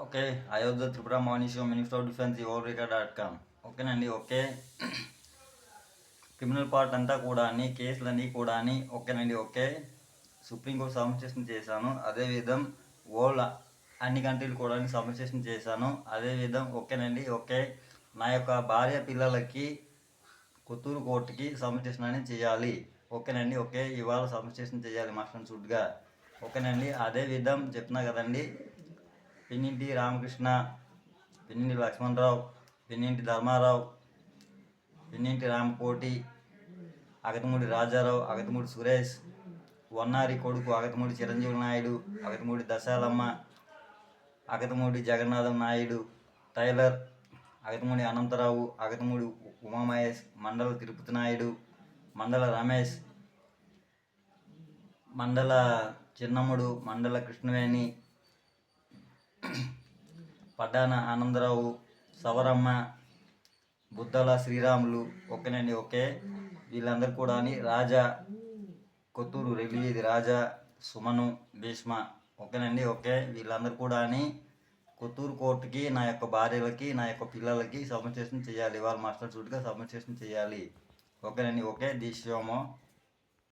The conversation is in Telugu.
Okay. Ayodhya Tripura morning show minister of defence ఓవర్.com. ఓకేనండి. ఓకే. క్రిమినల్ పార్ట్ అంతా కూడా కేసులన్నీ కూడా ఓకేనండి. ఓకే. సుప్రీంకోర్టు సబ్మిషన్ చేశాను. అదేవిధం ఓల్డ్ అన్ని కంట్రీలు కూడా సబ్మిషన్ చేశాను. అదేవిధం ఓకేనండి. ఓకే. నా యొక్క భార్య పిల్లలకి కొత్తూరు కోర్టుకి సబ్మిషన్ అనేది చేయాలి. ఓకేనండి. ఓకే. ఇవాళ సబ్మిషన్ చేయాలి మాస్టర్ షూట్గా. ఓకేనండి. అదే విధం చెప్తున్నా కదండి. పిన్నింటి రామకృష్ణ, పిన్నింటి లక్ష్మణరావు, పిన్నింటి ధర్మారావు, పిన్నింటి రామకోటి, అగతమూడి రాజారావు, అగతమూడి సురేష్, వన్నారి కొడుకు అగతమూడి చిరంజీవి నాయుడు, అగతమూడి దశాలమ్మ, అగతమూడి జగన్నాథం నాయుడు, టైలర్, అగతమూడి అనంతరావు, అగతమూడి ఉమామహేష్, మండల తిరుపతి నాయుడు, మండల రమేష్, మండల చిన్నమ్ముడు, మండల కృష్ణవేణి, పడ్డాన ఆనందరావు, సవరమ్మ, బుద్ధల శ్రీరాములు. ఓకేనండి. ఓకే. వీళ్ళందరూ కూడా రాజా, కొత్తూరు రెడ్డిది రాజా, సుమను, భీష్మ. ఓకేనండి. ఓకే. వీళ్ళందరూ కూడా కొత్తూరు కోర్టుకి నా యొక్క భార్యలకి, నా యొక్క పిల్లలకి సబ్మిషన్ చేయాలి. వాళ్ళ మాస్టర్ షూట్గా సబ్మిషన్ చేయాలి. ఓకేనండి. ఓకే. దిస్ షోమో